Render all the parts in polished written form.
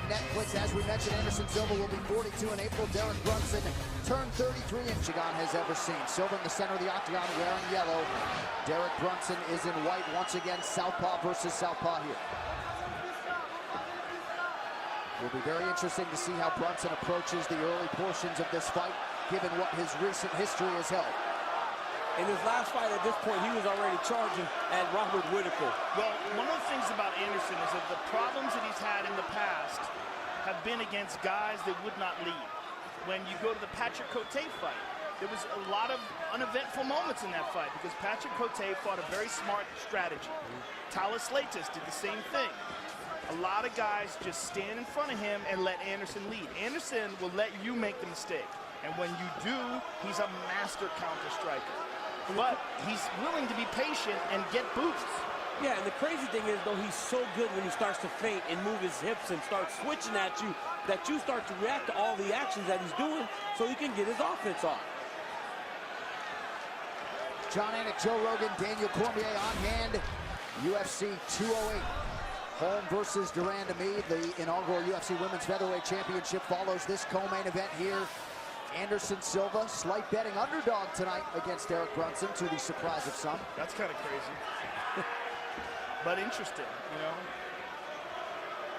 Netflix. As we mentioned, Anderson Silva will be 42 in April. Derek Brunson turned 33 in Octagon has ever seen. Silva in the center of the octagon wearing yellow. Derek Brunson is in white once again. Southpaw versus southpaw here. Will be very interesting to see how Brunson approaches the early portions of this fight, given what his recent history has held. In his last fight, at this point, he was already charging at Robert Whittaker. Well, one of the things about Anderson is that the problems that he's had in the past have been against guys that would not lead. When you go to the Patrick Cote fight, there was a lot of uneventful moments in that fight because Patrick Cote fought a very smart strategy. Talis Leitis did the same thing. A lot of guys just stand in front of him and let Anderson lead. Anderson will let you make the mistake. And when you do, he's a master counter striker. But he's willing to be patient and get boosts. Yeah, and the crazy thing is, though, he's so good when he starts to feint and move his hips and start switching at you, that you start to react to all the actions that he's doing so he can get his offense off. John Anik, Joe Rogan, Daniel Cormier on hand. UFC 208. Holm versus De Randamie. The inaugural UFC Women's Featherweight Championship follows this co-main event here. Anderson Silva, slight betting underdog tonight against Derek Brunson, to the surprise of some. That's kind of crazy. But interesting, you know?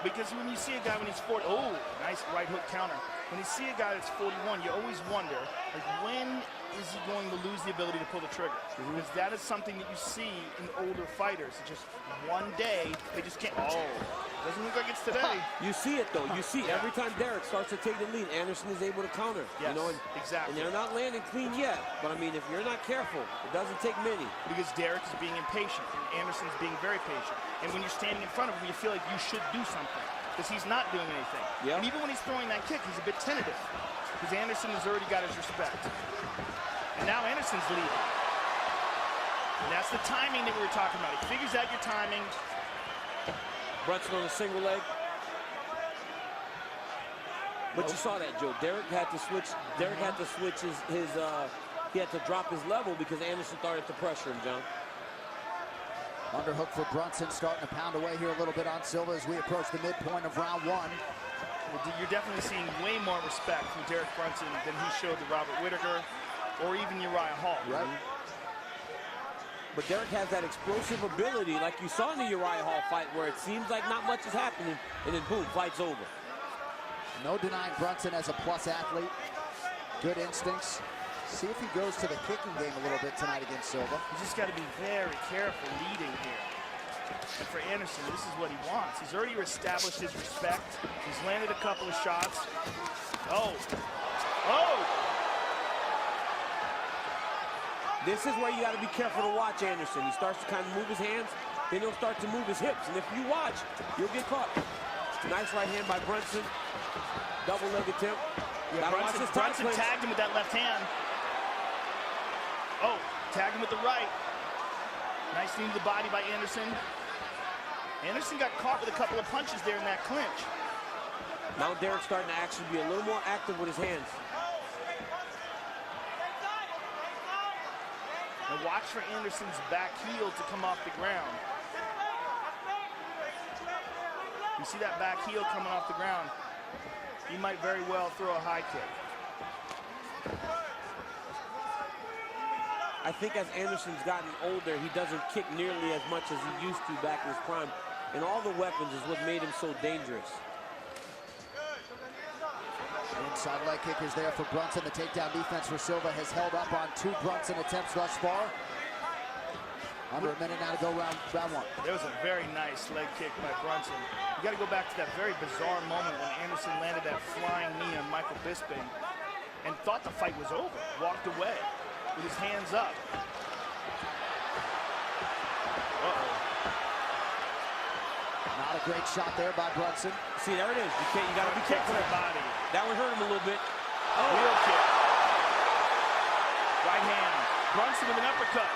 Because when you see a guy when he's 40, oh, nice right hook counter. When you see a guy that's 41, you always wonder, like, when is he going to lose the ability to pull the trigger? Because that is something that you see in older fighters. Just one day, they just can't. Oh, doesn't look like it's today. You see it, though. You see every time Derek starts to take the lead, Anderson is able to counter. Yes, you know, exactly. And they're not landing clean yet. But, I mean, if you're not careful, it doesn't take many. Because Derek is being impatient, and Anderson's being very patient. And when you're standing in front of him, you feel like you should do something. Because he's not doing anything. Yep. And even when he's throwing that kick, he's a bit tentative. Because Anderson has already got his respect. And now Anderson's leading. And that's the timing that we were talking about. He figures out your timing. Brunson on a single leg. But you saw that, Joe. Derek had to switch. Derek had to switch his he had to drop his level because Anderson started to pressure him, John. Underhook for Brunson, starting to pound away here a little bit on Silva as we approach the midpoint of round one. You're definitely seeing way more respect from Derek Brunson than he showed to Robert Whittaker or even Uriah Hall. Right. But Derek has that explosive ability, like you saw in the Uriah Hall fight, where it seems like not much is happening, and then boom, fight's over. No denying Brunson as a plus athlete. Good instincts. See if he goes to the kicking game a little bit tonight against Silva. He's just got to be very careful leading here. And for Anderson, this is what he wants. He's already established his respect. He's landed a couple of shots. Oh. Oh! This is where you got to be careful to watch Anderson. He starts to kind of move his hands, then he'll start to move his hips. And if you watch, you'll get caught. Nice right hand by Brunson. Double leg attempt. Yeah, Brunson tagged him with that left hand. Oh, tagged him with the right. Nice knee to the body by Anderson. Anderson got caught with a couple of punches there in that clinch. Now Derek's starting to actually be a little more active with his hands. Now watch for Anderson's back heel to come off the ground. You see that back heel coming off the ground. He might very well throw a high kick. I think as Anderson's gotten older, he doesn't kick nearly as much as he used to back in his prime. And all the weapons is what made him so dangerous. Inside leg kick is there for Brunson. The takedown defense for Silva has held up on 2 Brunson attempts thus far. Under a minute now to go round one. There was a very nice leg kick by Brunson. You got to go back to that very bizarre moment when Anderson landed that flying knee on Michael Bisping and thought the fight was over, walked away with his hands up. Uh-oh. Not a great shot there by Brunson. See, there it is. You got to be careful with that body. That one hurt him a little bit. Oh. Wheel kick. Right hand. Brunson with an uppercut.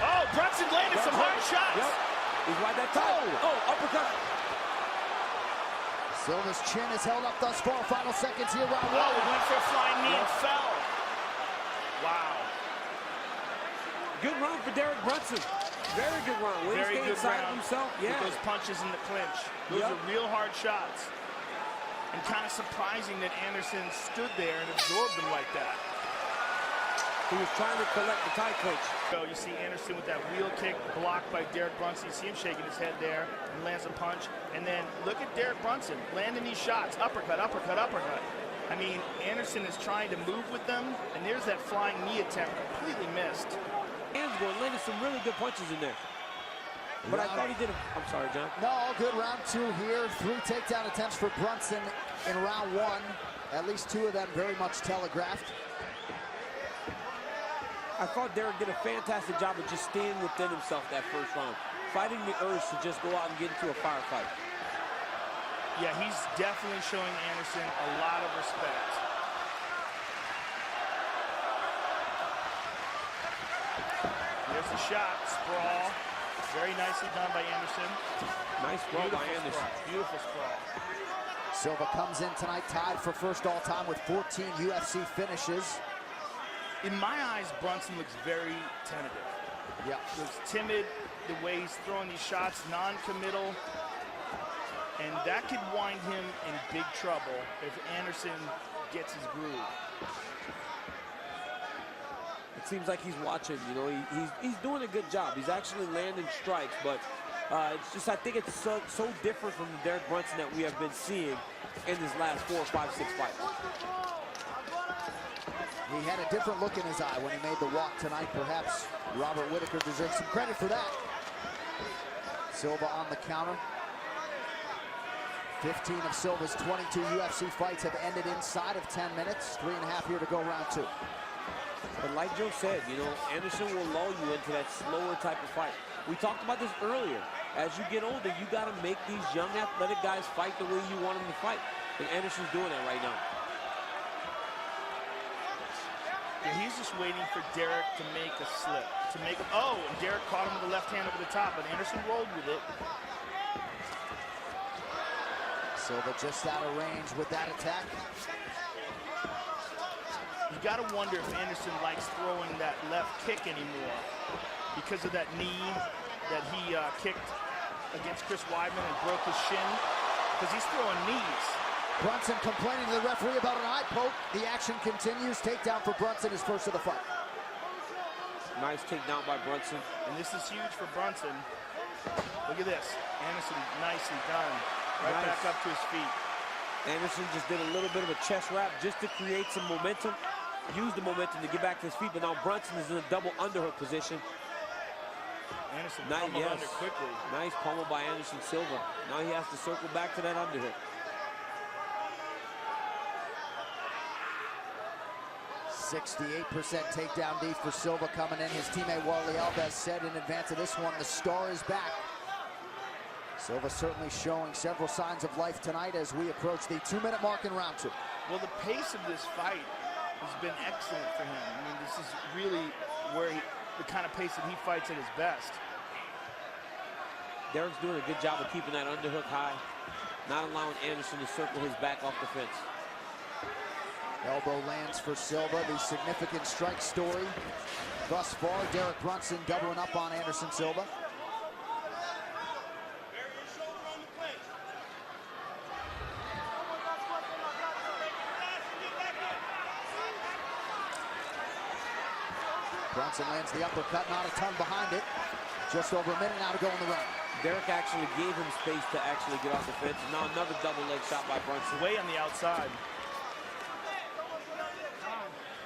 Oh, Brunson landed some hard shots. Yep. He's right that time. Oh, uppercut. Silva's chin is held up thus far. Final seconds here, round one. Oh, went for a flying knee and fell. Wow. Good run for Derek Brunson. Very good run. Very good inside round. Himself. Yeah. With those punches in the clinch. Those are real hard shots. And kind of surprising that Anderson stood there and absorbed him like that. He was trying to collect the tie clinch. So you see Anderson with that wheel kick blocked by Derek Brunson. You see him shaking his head there and lands a punch. And then look at Derek Brunson landing these shots. Uppercut, uppercut, uppercut. I mean, Anderson is trying to move with them, and there's that flying knee attempt, completely missed. Hands going, landed some really good punches in there. But I thought he did I'm sorry, John. No, all good. Round 2 here. 3 takedown attempts for Brunson in round 1. At least 2 of them very much telegraphed. I thought Derek did a fantastic job of just staying within himself that first round, fighting the urge to just go out and get into a firefight. Yeah, he's definitely showing Anderson a lot of respect. There's the shot, sprawl. Very nicely done by Anderson. Nice sprawl by Anderson. Beautiful sprawl. Silva comes in tonight tied for first all-time with 14 UFC finishes. In my eyes, Brunson looks very tentative. Yeah. Looks timid, the way he's throwing these shots, non-committal. And that could wind him in big trouble if Anderson gets his groove. It seems like he's watching, you know, he's doing a good job. He's actually landing strikes, but it's just, I think it's so different from the Derek Brunson that we have been seeing in his last 4, 5, 6 fights. He had a different look in his eye when he made the walk tonight. Perhaps Robert Whittaker deserves some credit for that. Silva on the counter. 15 of Silva's 22 UFC fights have ended inside of 10 minutes. 3.5 here to go round 2. But like Joe said, you know, Anderson will lull you into that slower type of fight. We talked about this earlier. As you get older, you got to make these young athletic guys fight the way you want them to fight. And Anderson's doing that right now. Yeah, he's just waiting for Derek to make a slip. Oh, and Derek caught him with the left hand over the top, but Anderson rolled with it. Silva just out of range with that attack. You got to wonder if Anderson likes throwing that left kick anymore because of that knee that he kicked against Chris Weidman and broke his shin, because he's throwing knees. Brunson complaining to the referee about an eye poke. The action continues. Takedown for Brunson, his first of the fight. Nice takedown by Brunson. And this is huge for Brunson. Look at this. Anderson nicely done. Right back up to his feet. Anderson just did a little bit of a chest wrap just to create some momentum. Used the momentum to get back to his feet, but now Brunson is in a double underhook position. Anderson pummeled under quickly. Nice pummel by Anderson Silva. Now he has to circle back to that underhook. 68% takedown D for Silva coming in. His teammate Warley Alves said in advance of this one, the star is back. Silva certainly showing several signs of life tonight as we approach the 2-minute mark in round 2. Well, the pace of this fight has been excellent for him. I mean, this is really where the kind of pace that he fights at his best. Derek's doing a good job of keeping that underhook high, not allowing Anderson to circle his back off the fence. Elbow lands for Silva, the significant strike story thus far. Derek Brunson doubling up on Anderson Silva. Brunson lands the uppercut, not a ton behind it. Just over a minute now to go in the round. Derek actually gave him space to actually get off the fence. Now another double leg shot by Brunson. Way on the outside.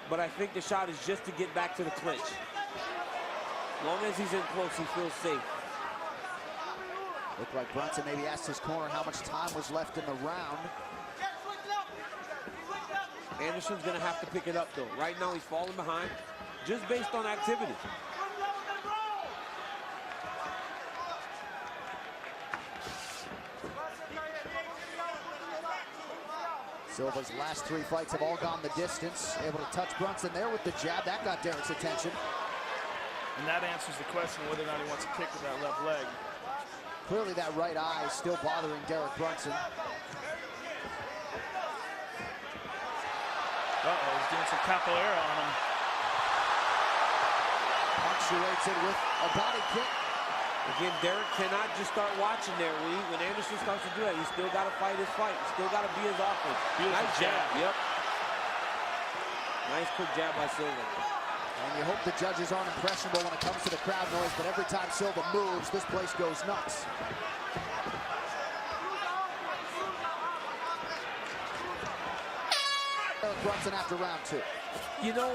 But I think the shot is just to get back to the clinch. As long as he's in close, he feels safe. Looked like Brunson maybe asked his corner how much time was left in the round. Anderson's gonna have to pick it up though. Right now he's falling behind, just based on activity. Silva's last 3 fights have all gone the distance. Able to touch Brunson there with the jab. That got Derek's attention. And that answers the question whether or not he wants to kick with that left leg. Clearly that right eye is still bothering Derek Brunson. Uh-oh, he's doing some capoeira on him. Punctuates it with a body kick. Again, Derek cannot just start watching there. When Anderson starts to do that, he's still got to fight his fight. He's still got to be his offense. Nice jab. Yep. Nice quick jab by Silva. And you hope the judges aren't impressionable when it comes to the crowd noise, but every time Silva moves, this place goes nuts. Derek Brunson after round 2. You know,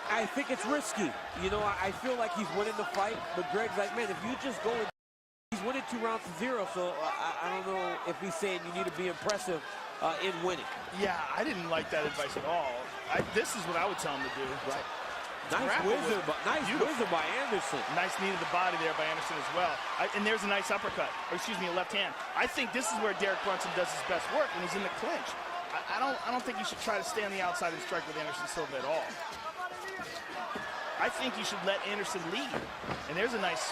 I think it's risky. You know, I feel like he's winning the fight, but Greg's like, man, if you just go, he's winning 2 rounds to 0, so I don't know if he's saying you need to be impressive in winning. Yeah, I didn't like that advice at all. This is what I would tell him to do. Right. Nice whizzer by Anderson. Nice knee to the body there by Anderson as well. And there's a nice uppercut, or excuse me, a left hand. I think this is where Derek Brunson does his best work, when he's in the clinch. I don't think you should try to stay on the outside and strike with Anderson Silva at all. I think you should let Anderson lead. And there's a nice,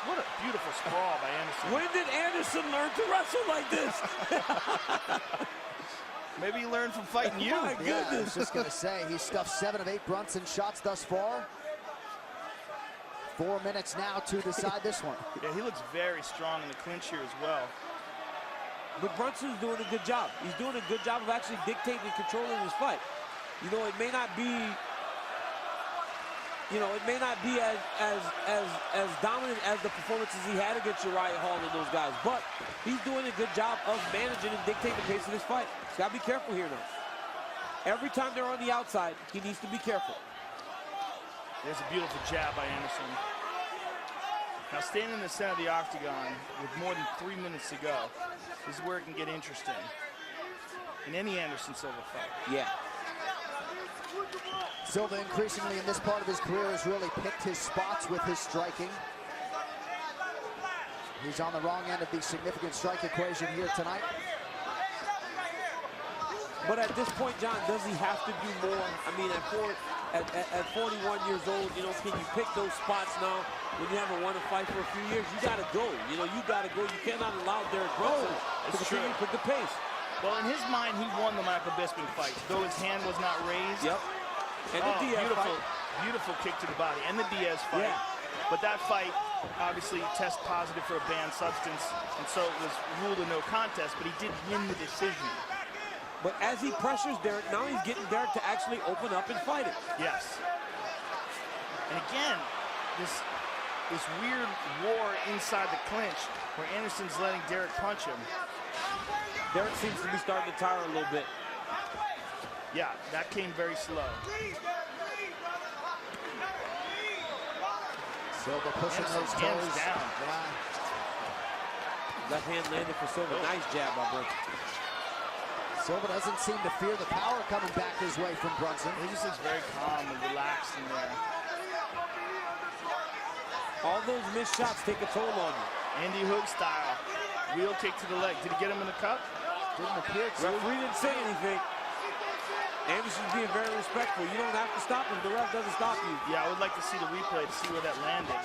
what a beautiful sprawl by Anderson. When did Anderson learn to wrestle like this? Maybe he learned from fighting you. My goodness. Yeah, I was just going to say, he stuffed 7 of 8 Brunson shots thus far. 4 minutes now to decide this one. Yeah, he looks very strong in the clinch here as well. But Brunson's doing a good job. He's doing a good job of actually dictating and controlling his fight. You know, it may not be, as dominant as the performances he had against Uriah Hall and those guys, but he's doing a good job of managing and dictating the pace of this fight. He's got to be careful here now. Every time they're on the outside, he needs to be careful. There's a beautiful jab by Anderson. Now, standing in the center of the octagon with more than 3 minutes to go is where it can get interesting in any Anderson Silva fight. Yeah. Silva increasingly in this part of his career has really picked his spots with his striking. He's on the wrong end of the significant strike equation here tonight. But at this point, John, does he have to do more? I mean, at 41 years old, you know, can you pick those spots now when you haven't won a fight for a few years? You got to go. You know, you got to go. You cannot allow Derek Brunson to continue to put the pace. Well, in his mind, he won the Michael Bisping fight, though his hand was not raised. Yep. And the Diaz fight. Beautiful kick to the body. And the Diaz fight. Yeah. But that fight, obviously, test positive for a banned substance, and so it was ruled a no contest, but he did win the decision. But as he pressures Derek, now he's getting Derek to actually open up and fight it. Yes. And again, this weird war inside the clinch where Anderson's letting Derek punch him. Derek seems to be starting to tire a little bit. Yeah, that came very slow. Silva pushing those toes down. Left hand landed for Silva. Nice jab by Brunson. Silva doesn't seem to fear the power coming back his way from Brunson. He just looks very calm and relaxed in there. All those missed shots take a toll on you. Andy Hook style. Wheel kick to the leg. Did he get him in the cup? Didn't appear to. Referee didn't say anything. Anderson's being very respectful. You don't have to stop him. The ref doesn't stop you. Yeah, I would like to see the replay to see where that landed.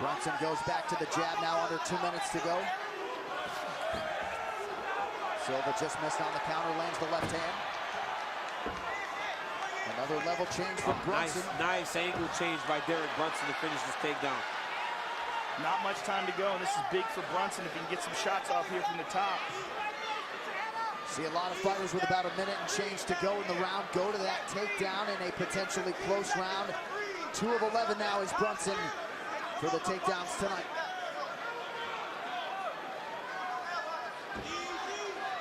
Brunson goes back to the jab now, under 2 minutes to go. Silva just missed on the counter, lands the left hand. Another level change from Brunson. Nice angle change by Derek Brunson to finish this takedown. Not much time to go, and this is big for Brunson if he can get some shots off here from the top. See a lot of fighters with about a minute and change to go in the round go to that takedown in a potentially close round. 2 of 11 now is Brunson for the takedowns tonight.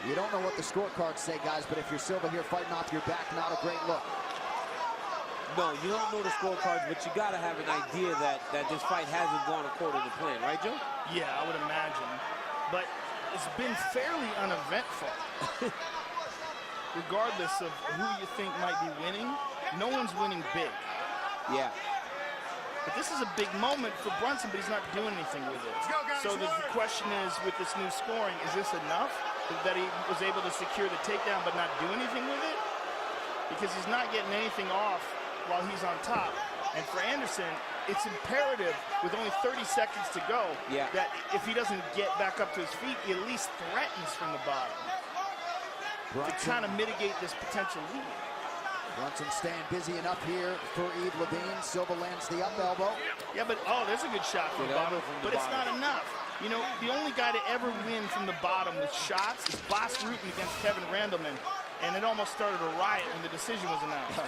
You don't know what the scorecards say, guys, but if you're Silva here fighting off your back, not a great look. No, you don't know the scorecards, but you got to have an idea that this fight hasn't gone according to plan, right, Joe? Yeah, I would imagine. But it's been fairly uneventful. Regardless of who you think might be winning, no one's winning big. Yeah. But this is a big moment for Brunson, but he's not doing anything with it. So the question is, with this new scoring, is this enough that he was able to secure the takedown but not do anything with it? Because he's not getting anything off while he's on top. And for Anderson, it's imperative, with only 30 seconds to go, that if he doesn't get back up to his feet, he at least threatens from the bottom to kind of mitigate this potential lead. Brunson staying busy enough here for Yves Levine. Silva lands the up elbow. Yeah, but, oh, there's a good shot from the bottom. But it's not enough. You know, the only guy to ever win from the bottom with shots is Bas Rutten against Kevin Randleman. And it almost started a riot when the decision was announced.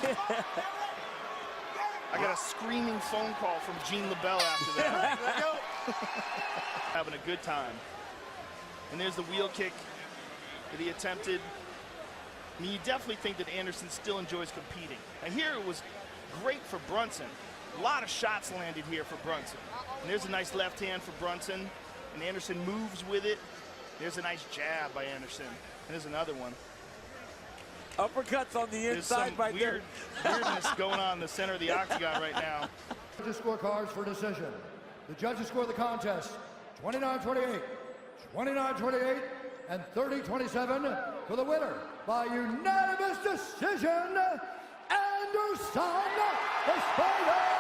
I got a screaming phone call from Jean LaBelle after that. Having a good time. And there's the wheel kick that he attempted. I mean, you definitely think that Anderson still enjoys competing. Now here it was great for Brunson. A lot of shots landed here for Brunson. And there's a nice left hand for Brunson. And Anderson moves with it. There's a nice jab by Anderson. And there's another one. Uppercuts on the inside by weirdness going on in the center of the octagon right now. Judges scorecards for decision. The judges score the contest 29-28, 29-28, and 30-27 for the winner by unanimous decision, Anderson, the Spider.